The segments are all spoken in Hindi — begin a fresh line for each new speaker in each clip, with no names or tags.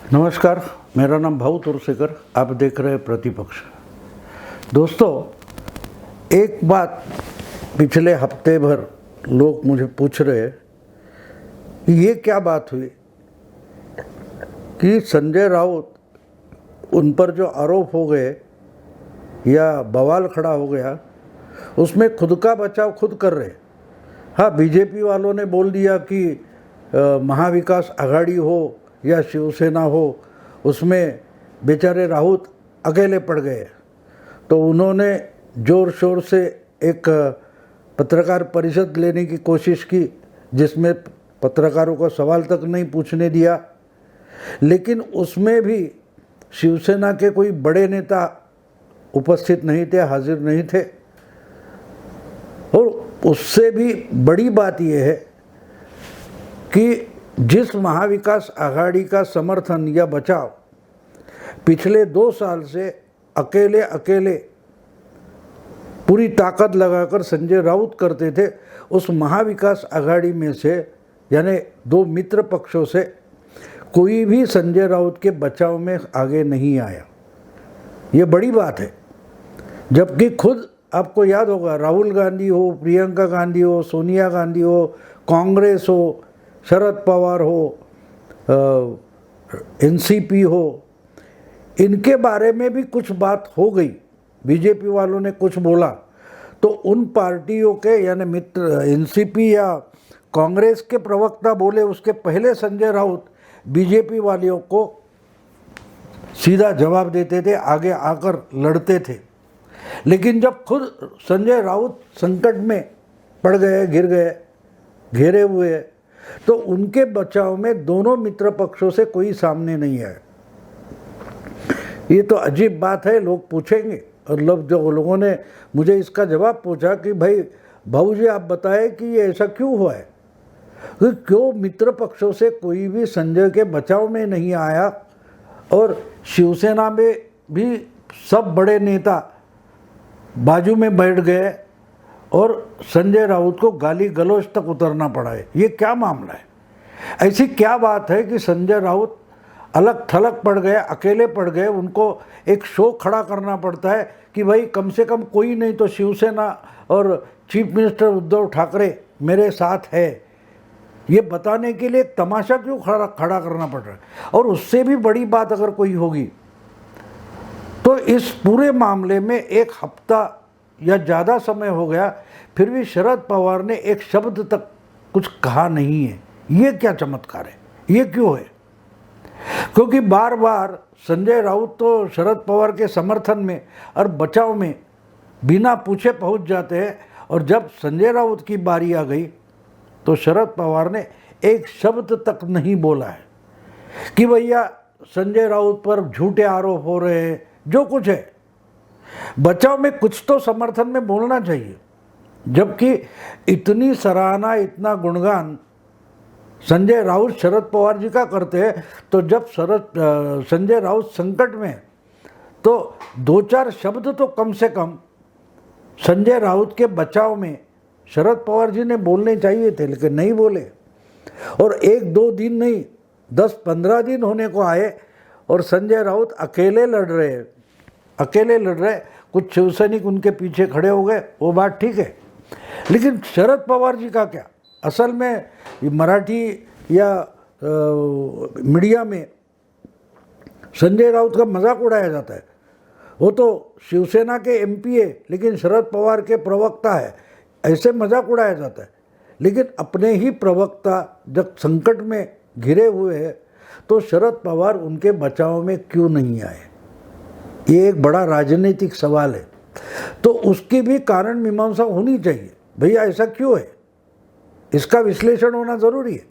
नमस्कार, मेरा नाम भाऊ तुरसेकर। आप देख रहे हैं प्रतिपक्ष। दोस्तों, एक बात पिछले हफ्ते भर लोग मुझे पूछ रहे हैं कि ये क्या बात हुई कि संजय राउत, उन पर जो आरोप हो गए या बवाल खड़ा हो गया, उसमें खुद का बचाव खुद कर रहे। हाँ, बीजेपी वालों ने बोल दिया कि महाविकास आघाड़ी हो या शिवसेना हो, उसमें बेचारे राउत अकेले पड़ गए। तो उन्होंने ज़ोर शोर से एक पत्रकार परिषद लेने की कोशिश की, जिसमें पत्रकारों को सवाल तक नहीं पूछने दिया। लेकिन उसमें भी शिवसेना के कोई बड़े नेता उपस्थित नहीं थे, हाजिर नहीं थे। और उससे भी बड़ी बात यह है कि जिस महाविकास आघाड़ी का समर्थन या बचाव पिछले 2 साल से अकेले पूरी ताकत लगाकर संजय राउत करते थे, उस महाविकास आघाड़ी में से यानी 2 मित्र पक्षों से कोई भी संजय राउत के बचाव में आगे नहीं आया। ये बड़ी बात है। जबकि खुद आपको याद होगा, राहुल गांधी हो, प्रियंका गांधी हो, सोनिया गांधी हो, कांग्रेस हो, शरद पवार हो, एनसीपी हो, इनके बारे में भी कुछ बात हो गई, बीजेपी वालों ने कुछ बोला, तो उन पार्टियों के यानी मित्र एनसीपी या कांग्रेस के प्रवक्ता बोले, उसके पहले संजय राउत बीजेपी वालों को सीधा जवाब देते थे, आगे आकर लड़ते थे। लेकिन जब खुद संजय राउत संकट में पड़ गए, गिर गए, घेरे हुए, तो उनके बचाव में दोनों मित्र पक्षों से कोई सामने नहीं आया। ये तो अजीब बात है, लोग पूछेंगे। और लोगों ने मुझे इसका जवाब पूछा कि भाई भाऊ जी, आप बताएं कि ये ऐसा क्यों हुआ है, कि क्यों मित्र पक्षों से कोई भी संजय के बचाव में नहीं आया। और शिवसेना में भी सब बड़े नेता बाजू में बैठ गए और संजय राउत को गाली गलौज तक उतरना पड़ा है। ये क्या मामला है? ऐसी क्या बात है कि संजय राउत अलग थलग पड़ गए, अकेले पड़ गए? उनको एक शो खड़ा करना पड़ता है कि भाई कम से कम कोई नहीं तो शिवसेना और चीफ मिनिस्टर उद्धव ठाकरे मेरे साथ है, ये बताने के लिए एक तमाशा क्यों खड़ा करना पड़ रहा है? और उससे भी बड़ी बात अगर कोई होगी तो इस पूरे मामले में 1 हफ्ता या ज़्यादा समय हो गया, फिर भी शरद पवार ने एक शब्द तक कुछ कहा नहीं है। ये क्या चमत्कार है? ये क्यों है? क्योंकि बार बार संजय राउत तो शरद पवार के समर्थन में और बचाव में बिना पूछे पहुंच जाते हैं, और जब संजय राउत की बारी आ गई तो शरद पवार ने एक शब्द तक नहीं बोला है कि भैया संजय राउत पर झूठे आरोप हो रहे हैं, जो कुछ है। बचाव में कुछ तो समर्थन में बोलना चाहिए। जबकि इतनी सराहना, इतना गुणगान संजय राउत शरद पवार जी का करते हैं, तो जब संजय राउत संकट में, तो 2-4 शब्द तो कम से कम संजय राउत के बचाव में शरद पवार जी ने बोलने चाहिए थे, लेकिन नहीं बोले। और 1-2 दिन नहीं, 10-15 दिन होने को आए और संजय राउत अकेले लड़ रहे। कुछ शिवसैनिक उनके पीछे खड़े हो गए, वो बात ठीक है। लेकिन शरद पवार जी का क्या? असल में मराठी या मीडिया में संजय राउत का मजाक उड़ाया जाता है। वो तो शिवसेना के एमपी है, लेकिन शरद पवार के प्रवक्ता है, ऐसे मजाक उड़ाया जाता है। लेकिन अपने ही प्रवक्ता जब संकट में घिरे हुए हैं, तो शरद पवार उनके बचाव में क्यों नहीं आए? ये एक बड़ा राजनीतिक सवाल है। तो उसकी भी कारण मीमांसा होनी चाहिए, भैया ऐसा क्यों है, इसका विश्लेषण होना ज़रूरी है।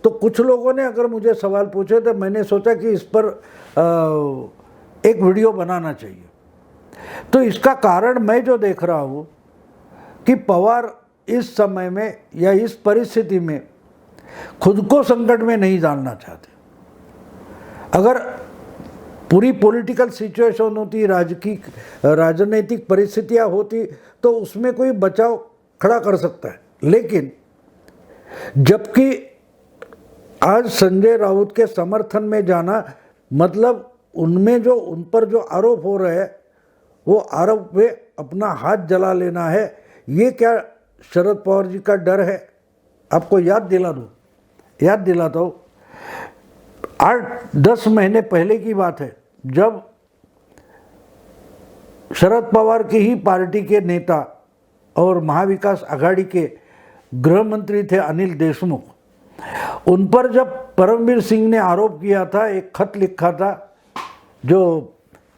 तो कुछ लोगों ने अगर मुझे सवाल पूछे तो मैंने सोचा कि इस पर एक वीडियो बनाना चाहिए। तो इसका कारण मैं जो देख रहा हूँ कि पवार इस समय में या इस परिस्थिति में खुद को संकट में नहीं डालना चाहते। अगर पूरी पॉलिटिकल सिचुएशन होती, राजनीतिक परिस्थितियाँ होती, तो उसमें कोई बचाव खड़ा कर सकता है। लेकिन जबकि आज संजय राउत के समर्थन में जाना मतलब उनमें जो उन पर जो आरोप हो रहे हैं वो आरोप पे अपना हाथ जला लेना है, ये क्या शरद पवार जी का डर है? आपको याद दिलाता हूँ 8-10 महीने पहले की बात है, जब शरद पवार की ही पार्टी के नेता और महाविकास आघाड़ी के गृह मंत्री थे अनिल देशमुख, उन पर जब परमवीर सिंह ने आरोप किया था, एक खत लिखा था जो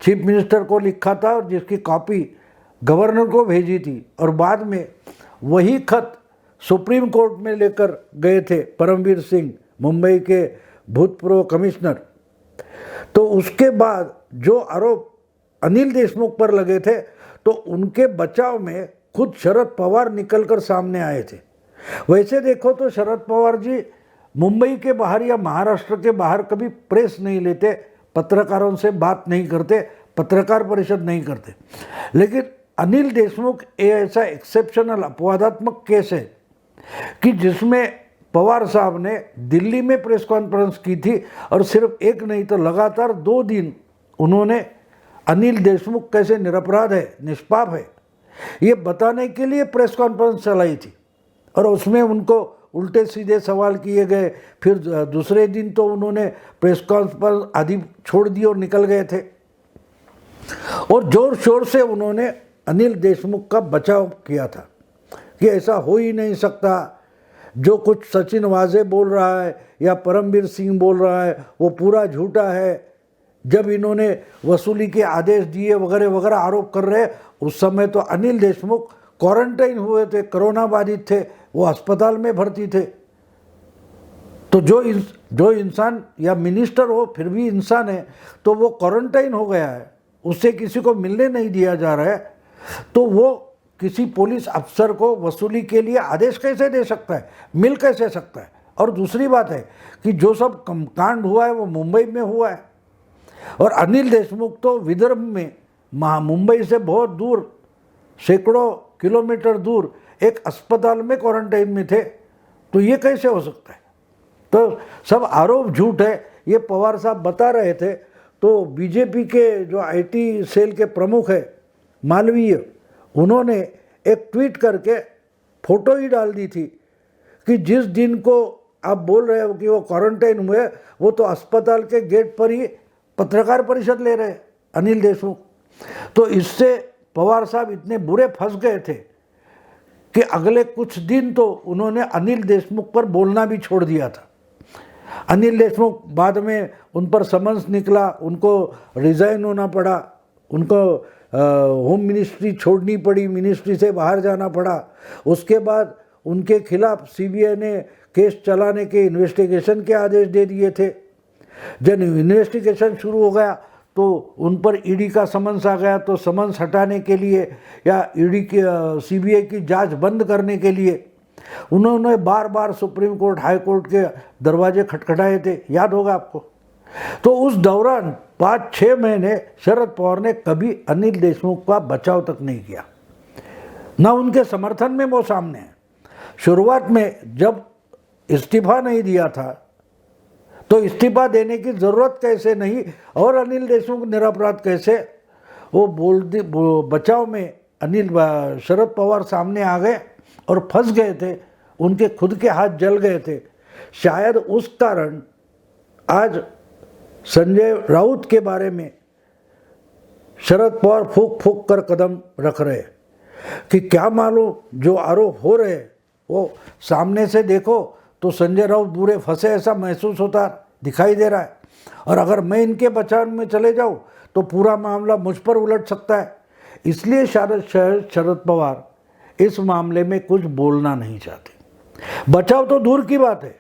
चीफ मिनिस्टर को लिखा था और जिसकी कॉपी गवर्नर को भेजी थी, और बाद में वही खत सुप्रीम कोर्ट में लेकर गए थे परमवीर सिंह, मुंबई के भूतपूर्व कमिश्नर। तो उसके बाद जो आरोप अनिल देशमुख पर लगे थे, तो उनके बचाव में खुद शरद पवार निकलकर सामने आए थे। वैसे देखो तो शरद पवार जी मुंबई के बाहर या महाराष्ट्र के बाहर कभी प्रेस नहीं लेते, पत्रकारों से बात नहीं करते, पत्रकार परिषद नहीं करते, लेकिन अनिल देशमुख ऐसा एक्सेप्शनल अपवादात्मक केस है कि जिसमें पवार साहब ने दिल्ली में प्रेस कॉन्फ्रेंस की थी और सिर्फ एक नहीं तो लगातार 2 दिन उन्होंने अनिल देशमुख कैसे निरपराध है, निष्पाप है, ये बताने के लिए प्रेस कॉन्फ्रेंस चलाई थी। और उसमें उनको उल्टे सीधे सवाल किए गए, फिर दूसरे दिन तो उन्होंने प्रेस कॉन्फ्रेंस आदि छोड़ दी और निकल गए थे, और जोर शोर से उन्होंने अनिल देशमुख का बचाव किया था कि ऐसा हो ही नहीं सकता, जो कुछ सचिन वाजे बोल रहा है या परमवीर सिंह बोल रहा है वो पूरा झूठा है। जब इन्होंने वसूली के आदेश दिए वगैरह वगैरह आरोप कर रहे, उस समय तो अनिल देशमुख क्वारंटाइन हुए थे, कोरोना बाधित थे, वो अस्पताल में भर्ती थे। तो जो इंसान या मिनिस्टर हो फिर भी इंसान है, तो वो क्वारंटाइन हो गया है, उससे किसी को मिलने नहीं दिया जा रहा है, तो वो किसी पुलिस अफसर को वसूली के लिए आदेश कैसे दे सकता है, मिल कैसे सकता है? और दूसरी बात है कि जो सब कांड हुआ है वो मुंबई में हुआ है, और अनिल देशमुख तो विदर्भ में मुंबई से बहुत दूर, सैकड़ों किलोमीटर दूर एक अस्पताल में क्वारंटाइन में थे, तो ये कैसे हो सकता है? तो सब आरोप झूठ है, ये पवार साहब बता रहे थे। तो बीजेपी के जो आईटी सेल के प्रमुख है मालवीय, उन्होंने एक ट्वीट करके फोटो ही डाल दी थी कि जिस दिन को आप बोल रहे हो कि वो क्वारंटाइन हुए, वो तो अस्पताल के गेट पर ही पत्रकार परिषद ले रहे अनिल देशमुख। तो इससे पवार साहब इतने बुरे फंस गए थे कि अगले कुछ दिन तो उन्होंने अनिल देशमुख पर बोलना भी छोड़ दिया था। अनिल देशमुख बाद में उन पर समन्स निकला, उनको रिज़ाइन होना पड़ा, उनको होम मिनिस्ट्री छोड़नी पड़ी, मिनिस्ट्री से बाहर जाना पड़ा। उसके बाद उनके खिलाफ सीबीआई ने केस चलाने के इन्वेस्टिगेशन के आदेश दे दिए थे। जब इन्वेस्टिगेशन शुरू हो गया तो उन पर ईडी का समन्स आ गया, तो समन्स हटाने के लिए या ईडी की सीबीआई की जांच बंद करने के लिए उन्होंने बार बार सुप्रीम कोर्ट, हाई कोर्ट के दरवाजे खटखटाए थे, याद होगा आपको। तो उस दौरान 5-6 महीने शरद पवार ने कभी अनिल देशमुख का बचाव तक नहीं किया, ना उनके समर्थन में वो सामने है। शुरुआत में जब इस्तीफा नहीं दिया था तो इस्तीफा देने की ज़रूरत कैसे नहीं, और अनिल देशमुख निरपराध कैसे, वो बचाव में शरद पवार सामने आ गए और फंस गए थे, उनके खुद के हाथ जल गए थे। शायद उस कारण आज संजय राउत के बारे में शरद पवार फूंक फूंक कर कदम रख रहे कि क्या मालूम जो आरोप हो रहे वो सामने से देखो तो संजय राउत बुरे फंसे ऐसा महसूस होता दिखाई दे रहा है, और अगर मैं इनके बचाव में चले जाऊं तो पूरा मामला मुझ पर उलट सकता है। इसलिए शरद पवार इस मामले में कुछ बोलना नहीं चाहते। बचाव तो दूर की बात है,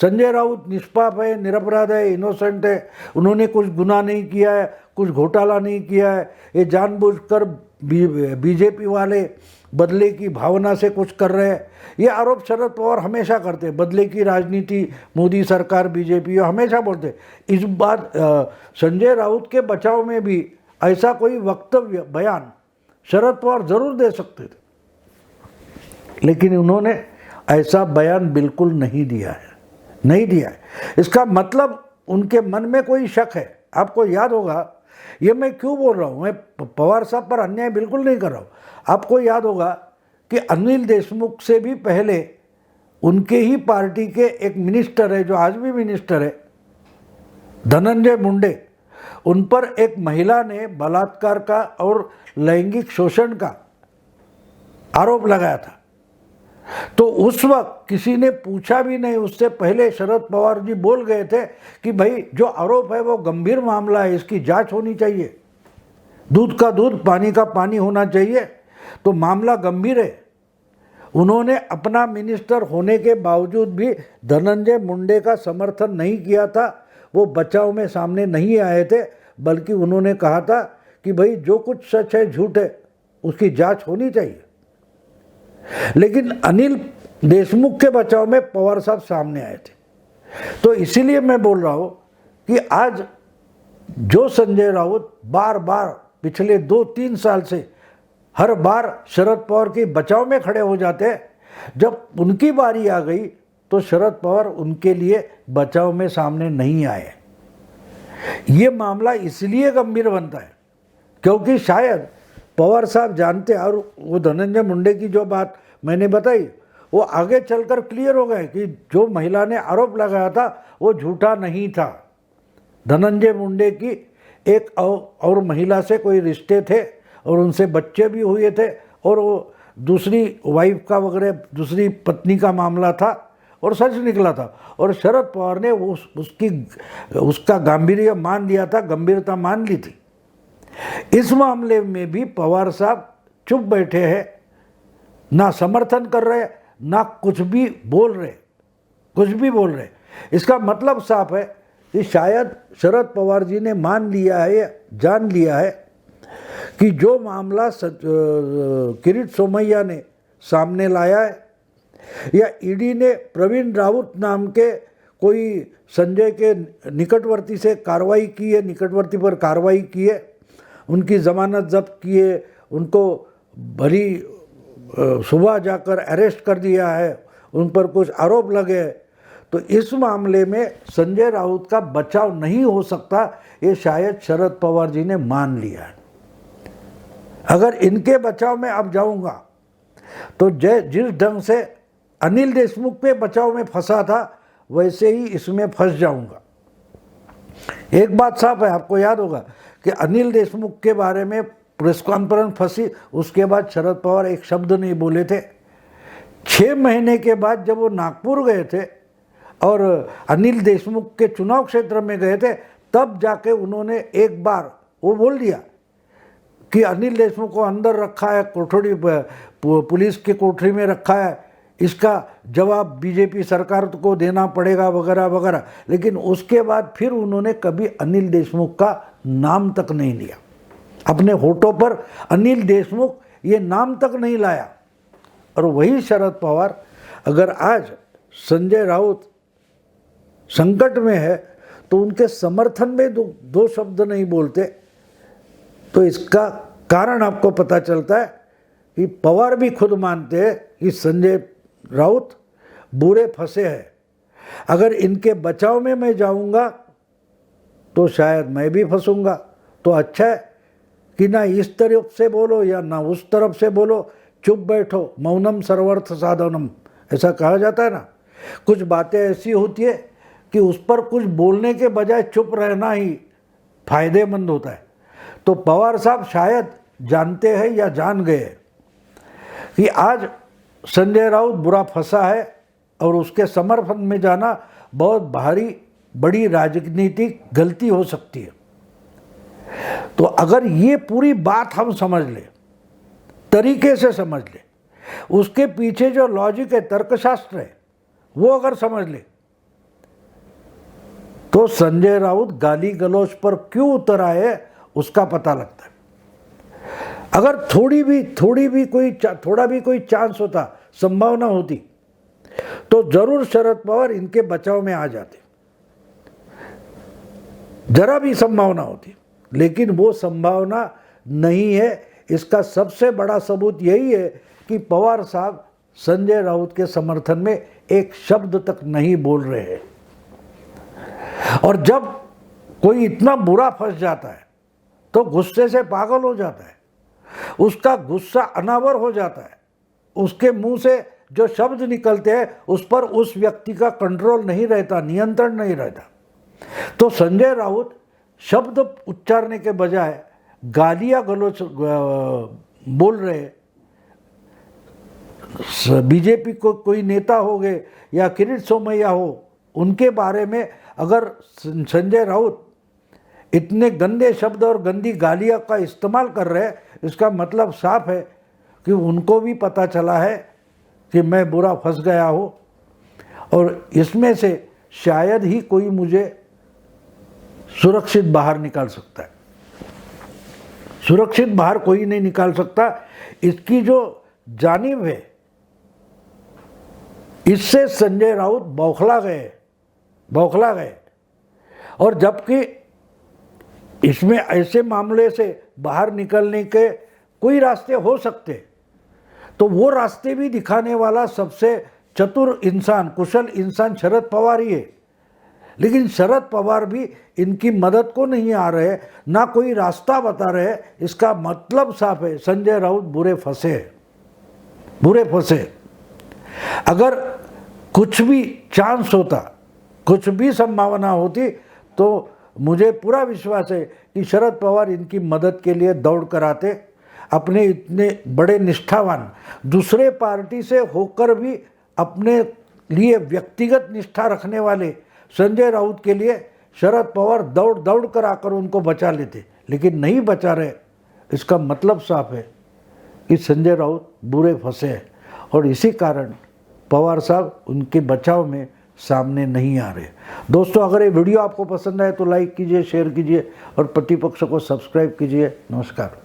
संजय राउत निष्पाप है, निरपराध है, इनोसेंट है, उन्होंने कुछ गुनाह नहीं किया है, कुछ घोटाला नहीं किया है, ये जानबूझकर बीजेपी वाले बदले की भावना से कुछ कर रहे हैं। ये आरोप शरद पवार हमेशा करते, बदले की राजनीति मोदी सरकार बीजेपी हमेशा बोलते। इस बात संजय राउत के बचाव में भी ऐसा कोई वक्तव्य, बयान शरद पवार जरूर दे सकते थे, लेकिन उन्होंने ऐसा बयान बिल्कुल नहीं दिया है। इसका मतलब उनके मन में कोई शक है। आपको याद होगा, ये मैं क्यों बोल रहा हूँ, मैं पवार साहब पर अन्याय बिल्कुल नहीं कर रहा हूँ। आपको याद होगा कि अनिल देशमुख से भी पहले उनके ही पार्टी के एक मिनिस्टर है, जो आज भी मिनिस्टर है, धनंजय मुंडे, उन पर एक महिला ने बलात्कार का और लैंगिक शोषण का आरोप लगाया था। तो उस वक्त किसी ने पूछा भी नहीं, उससे पहले शरद पवार जी बोल गए थे कि भाई जो आरोप है वो गंभीर मामला है, इसकी जांच होनी चाहिए, दूध का दूध पानी का पानी होना चाहिए, तो मामला गंभीर है। उन्होंने अपना मिनिस्टर होने के बावजूद भी धनंजय मुंडे का समर्थन नहीं किया था, वो बचाव में सामने नहीं आए थे, बल्कि उन्होंने कहा था कि भाई जो कुछ सच है झूठ है उसकी जांच होनी चाहिए। लेकिन अनिल देशमुख के बचाव में पवार साहब सामने आए थे। तो इसीलिए मैं बोल रहा हूँ कि आज जो संजय राउत बार बार पिछले 2-3 साल से हर बार शरद पवार के बचाव में खड़े हो जाते हैं, जब उनकी बारी आ गई तो शरद पवार उनके लिए बचाव में सामने नहीं आए। ये मामला इसलिए गंभीर बनता है क्योंकि शायद पवार साहब जानते, और वो धनंजय मुंडे की जो बात मैंने बताई वो आगे चलकर क्लियर हो गए कि जो महिला ने आरोप लगाया था वो झूठा नहीं था। धनंजय मुंडे की एक और महिला से कोई रिश्ते थे और उनसे बच्चे भी हुए थे, और वो दूसरी वाइफ का वगैरह दूसरी पत्नी का मामला था और सच निकला था। और शरद पवार ने उसका गांभीर्य मान लिया था, गंभीरता मान ली थी। इस मामले में भी पवार साहब चुप बैठे हैं, ना समर्थन कर रहे, ना कुछ भी बोल रहे। इसका मतलब साफ है कि शायद शरद पवार जी ने मान लिया है, जान लिया है कि जो मामला किरीट सोमैया ने सामने लाया है, या ईडी ने प्रवीण राउत नाम के कोई संजय के निकटवर्ती से कार्रवाई की है, निकटवर्ती पर कार्रवाई की है, उनकी ज़मानत जब्त की है, उनको भली सुबह जाकर अरेस्ट कर दिया है, उन पर कुछ आरोप लगे हैं, तो इस मामले में संजय राउत का बचाव नहीं हो सकता, ये शायद शरद पवार जी ने मान लिया है। अगर इनके बचाव में अब जाऊंगा तो जिस ढंग से अनिल देशमुख पे बचाव में फंसा था वैसे ही इसमें फंस जाऊंगा। एक बात साफ है, आपको याद होगा कि अनिल देशमुख के बारे में प्रेस कॉन्फ्रेंस फंसी, उसके बाद शरद पवार एक शब्द नहीं बोले थे। 6 महीने के बाद जब वो नागपुर गए थे और अनिल देशमुख के चुनाव क्षेत्र में गए थे, तब जाके उन्होंने एक बार वो बोल दिया कि अनिल देशमुख को अंदर रखा है, कोठरी पुलिस की कोठरी में रखा है, इसका जवाब बीजेपी सरकार को देना पड़ेगा वगैरह वगैरह। लेकिन उसके बाद फिर उन्होंने कभी अनिल देशमुख का नाम तक नहीं लिया, अपने होठों पर अनिल देशमुख ये नाम तक नहीं लाया। और वही शरद पवार अगर आज संजय राउत संकट में है तो उनके समर्थन में दो शब्द नहीं बोलते, तो इसका कारण आपको पता चलता है कि पवार भी खुद मानते हैं कि संजय राउत बुरे फंसे हैं। अगर इनके बचाव में मैं जाऊंगा तो शायद मैं भी फंसूंगा। तो अच्छा है कि ना इस तरफ से बोलो या ना उस तरफ से बोलो, चुप बैठो, मौनम सर्वर्थ साधनम, ऐसा कहा जाता है ना। कुछ बातें ऐसी होती है कि उस पर कुछ बोलने के बजाय चुप रहना ही फायदेमंद होता है। तो पवार साहब शायद जानते हैं या जान गए कि आज संजय राउत बुरा फंसा है और उसके समर्थन में जाना बहुत बड़ी राजनीतिक गलती हो सकती है। तो अगर ये पूरी बात हम समझ लें, तरीके से समझ लें, उसके पीछे जो लॉजिक है, तर्कशास्त्र है, वो अगर समझ ले, तो संजय राउत गाली गलौज पर क्यों उतर आए उसका पता लगता है। अगर थोड़ा भी कोई चांस होता, संभावना होती, तो जरूर शरद पवार इनके बचाव में आ जाते, जरा भी संभावना होती। लेकिन वो संभावना नहीं है। इसका सबसे बड़ा सबूत यही है कि पवार साहब संजय राउत के समर्थन में एक शब्द तक नहीं बोल रहे हैं। और जब कोई इतना बुरा फंस जाता है तो गुस्से से पागल हो जाता है, उसका गुस्सा अनावर हो जाता है, उसके मुंह से जो शब्द निकलते हैं उस पर उस व्यक्ति का कंट्रोल नहीं रहता, नियंत्रण नहीं रहता। तो संजय राउत शब्द उच्चारने के बजाय गालियां गलौज बोल रहे। बीजेपी को कोई नेता हो गए या किरीट सोमैया हो, उनके बारे में अगर संजय राउत इतने गंदे शब्द और गंदी गालियां का इस्तेमाल कर रहे हैं, इसका मतलब साफ है कि उनको भी पता चला है कि मैं बुरा फंस गया हूँ और इसमें से शायद ही कोई मुझे सुरक्षित बाहर निकाल सकता है। सुरक्षित बाहर कोई नहीं निकाल सकता। इसकी जो जानिब है, इससे संजय राउत बौखला गए। और जबकि इसमें ऐसे मामले से बाहर निकलने के कोई रास्ते हो सकते, तो वो रास्ते भी दिखाने वाला सबसे चतुर इंसान, कुशल इंसान शरद पवार ही है। लेकिन शरद पवार भी इनकी मदद को नहीं आ रहे, ना कोई रास्ता बता रहे। इसका मतलब साफ है, संजय राउत बुरे फंसे। अगर कुछ भी चांस होता, कुछ भी संभावना होती, तो मुझे पूरा विश्वास है कि शरद पवार इनकी मदद के लिए दौड़ कर आते। अपने इतने बड़े निष्ठावान, दूसरे पार्टी से होकर भी अपने लिए व्यक्तिगत निष्ठा रखने वाले संजय राउत के लिए शरद पवार दौड़ कर आकर उनको बचा लेते, लेकिन नहीं बचा रहे। इसका मतलब साफ है कि संजय राउत बुरे फंसे हैं और इसी कारण पवार साहब उनके बचाव में सामने नहीं आ रहे। दोस्तों, अगर ये वीडियो आपको पसंद आए तो लाइक कीजिए, शेयर कीजिए और प्रतिपक्ष को सब्सक्राइब कीजिए। नमस्कार।